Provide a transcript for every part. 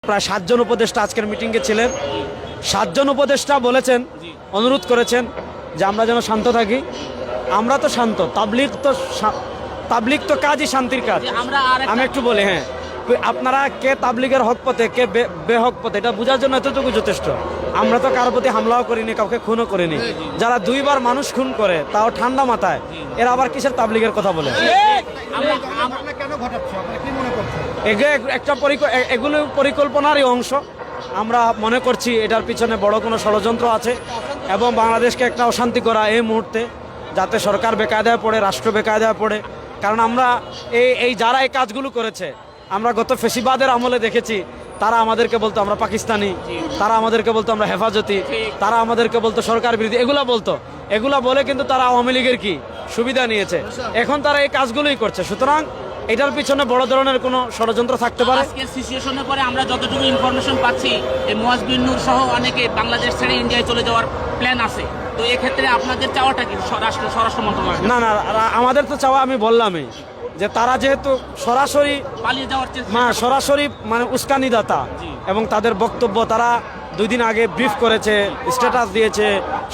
প্রায় 7 জন উপদেষ্টা আজকের মিটিংয়ে ছিলেন। 7 জন উপদেষ্টা বলেছেন, অনুরোধ করেছেন যে আমরা যেন শান্ত থাকি। আমরা তো শান্ত, তাবলিগ তো কাজই শান্তির কাজ। আমি একটু বলি, হ্যাঁ, আপনারা কে তাবলিগের হক পথে, কে বেহক পথে, এটা বোঝার জন্য এতটুকু যথেষ্ট। আমরা তো কারোর প্রতি হামলাও করিনি, কাউকে খুনও করিনি। যারা 2 বার মানুষ খুন করে, তাও ঠান্ডা মাথায়, এরা আবার কিসের তাবলিগের কথা বলে? এগুলো পরিকল্পনারই অংশ। আমরা মনে করছি এটার পিছনে বড় কোনো ষড়যন্ত্র আছে এবং বাংলাদেশকে একটা অশান্তি করা এই মুহূর্তে, যাতে সরকার বেকায়দায় পড়ে, রাষ্ট্র বেকায়দায় পড়ে। কারণ আমরা এই যারা এই কাজগুলো করেছে, আমরা গত ফেসিবাদের আমলে দেখেছি, তারা আমাদেরকে বলতো আমরা পাকিস্তানি, তারা আমাদেরকে বলতো আমরা হেফাজতি, তারা আমাদেরকে বলতো সরকার বিরোধী, এগুলা বলে কিন্তু তারা আওয়ামী লীগের কি সুবিধা নিয়েছে। এখন তারা এই কাজগুলোই করছে। সুতরাং এটার পিছনে বড় ধরনের কোনো ষড়যন্ত্র থাকতে পারে। আজকের সিচুয়েশনের পরে আমরা যতটুকু ইনফরমেশন পাচ্ছি, এই মুয়াজ বিন নূর সহ অনেকে বাংলাদেশ ছেড়ে ইন্ডিয়ায় চলে যাওয়ার প্ল্যান আছে। তো এক্ষেত্রে আপনাদের চাওয়াটা কি স্বরাষ্ট্র মন্ত্রণালয়? না, আমাদের তো চাওয়া, আমি বললামই যে তারা যেহেতু সরাসরি পালিয়ে যাওয়ার সরাসরি মানে উস্কানিদাতা, এবং তাদের বক্তব্য তারা 2 দিন আগে ব্রিফ করেছে, স্ট্যাটাস দিয়েছে,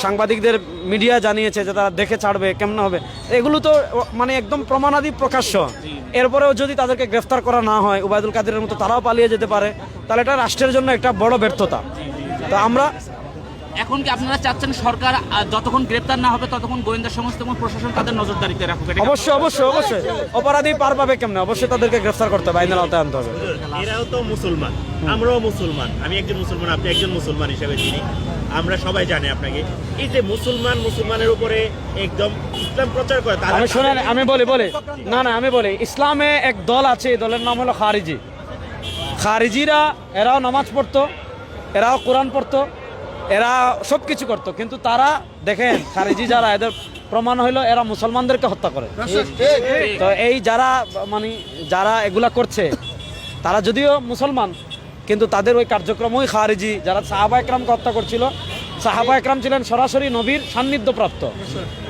সাংবাদিকদের মিডিয়া জানিয়েছে যে তারা দেখে ছাড়বে, কেমন হবে। এগুলো তো মানে একদম প্রমাণাদি প্রকাশ্য। এরপরেও যদি তাদেরকে গ্রেফতার করা না হয়, ওবায়দুল কাদেরের মতো তারাও পালিয়ে যেতে পারে, তাহলে এটা রাষ্ট্রের জন্য একটা বড় ব্যর্থতা। তো আমরা এখন কি আপনারা চাচ্ছেন সরকার যতক্ষণ গ্রেপ্তার না হবে ততক্ষণ গোয়েন্দা সংস্থা এবং প্রশাসন তাদের নজরদারিতে রাখুক? অবশ্যই অপরাধী পার পাবে কেমনে? অবশ্যই তাদেরকে গ্রেফতার করতে হবে, আইনের আওতায় আনতে হবে। এরাও তো মুসলমান, আমরাও মুসলমান। আমি একজন মুসলমান, আপনি একজন মুসলমান হিসেবে চিনি, আমরা সবাই জানি আপনাকে। এই যে মুসলমানের উপরে একদম ইসলাম প্রচার করে, আমি বলি ইসলামে এক দল আছে, এই দলের নাম হলো খারিজিরা। এরাও নামাজ পড়তো, এরাও কোরআন পড়তো, এরা সব কিছু করতো, কিন্তু তারা দেখেন খারিজি যারা, এদের প্রমাণ হইলো এরা মুসলমানদেরকে হত্যা করে। তো এই যারা এগুলা করছে, তারা যদিও মুসলমান, কিন্তু তাদের ওই কার্যক্রম ওই খারিজি। যারা সাহাবা একরামকে হত্যা করছিল, সাহাবা একরাম ছিলেন সরাসরি নবীর সান্নিধ্যপ্রাপ্ত,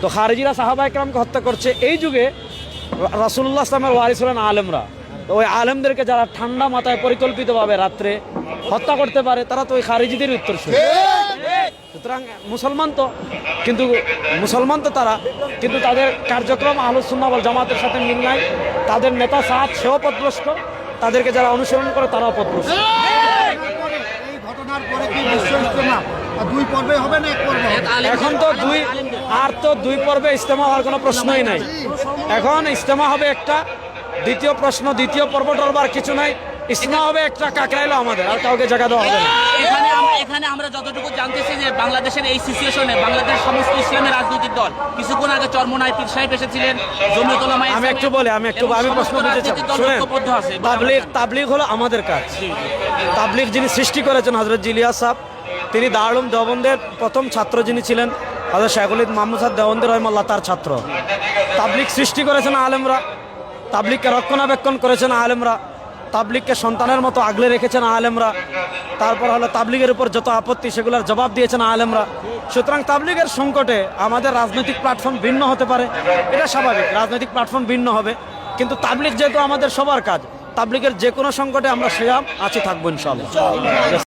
তো খারিজিরা সাহাবা একরামকে হত্যা করছে। এই যুগে রাসূলুল্লাহ ইসলামের ওয়ারিস হলেন আলেমরা। তো ওই আলেমদেরকে যারা ঠান্ডা মাথায় পরিকল্পিতভাবে রাত্রে হত্যা করতে পারে, তারা তো ওই খারিজিদের উত্তরসূরি। সুতরাং মুসলমান তো তারা, কিন্তু তাদের কার্যক্রম আহলুস সুন্নাহ ওয়াল জামাতের সাথে মিল নাই। তাদের নেতা সাদ, সেও পথভ্রষ্ট, তাদেরকে যারা অনুসরণ করে তারাও পথভ্রষ্ট। এখন তো দুই পর্বে ইজতেমা হওয়ার কোনো প্রশ্নই নাই। এখন ইজতেমা হবে একটা, দ্বিতীয় পর্ব টর্বার কিছু নাই। ইজতেমা হবে একটা, কাকরাইলো আমাদের, আর কাউকে জায়গা দেওয়া হবে না। এখানে আমরা যতটুকু জানতেছি যে বাংলাদেশের এই সিচুয়েশনে বাংলাদেশ সমস্ত ইসলামের রাজনৈতিক দল, কিছুক্ষণ আগে চরমোনাই পীর সাহেব এসেছিলেন, জমিয়তুল উলামা আমি প্রশ্ন করতে চাই, শুনেন, তাবলীগ হলো আমাদের কাজ। তাবলীগ যিনি সৃষ্টি করেছেন হযরত জিলিয়াস সাহেব, তিনি দারুল উলুম দেওবন্দের প্রথম ছাত্র যিনি ছিলেন, হযরত শাইখুল হিন্দ মাহমুদ সাহেব দেওবন্দি রাহিমাহুল্লাহ, তার ছাত্র। তাবলীগ সৃষ্টি করেছেন আলেমরা, তাবলীগকে রক্ষণাবেক্ষণ করেছেন আলেমরা, তাবলীগকে সন্তানের মতো আগলে রেখেছেন আলেমরা। তারপর হলো তাবলীগের উপর যত আপত্তি, সেগুলোর জবাব দিয়েছেন আলেমরা। সুতরাং তাবলীগের সংকটে আমাদের রাজনৈতিক প্ল্যাটফর্ম ভিন্ন হতে পারে, এটা স্বাভাবিক, রাজনৈতিক প্ল্যাটফর্ম ভিন্ন হবে, কিন্তু তাবলীগ যেহেতু আমাদের সবার কাজ, তাবলীগের যে কোনো সংকটে আমরা সেরাম আছি, থাকবো ইনশাআল্লাহ।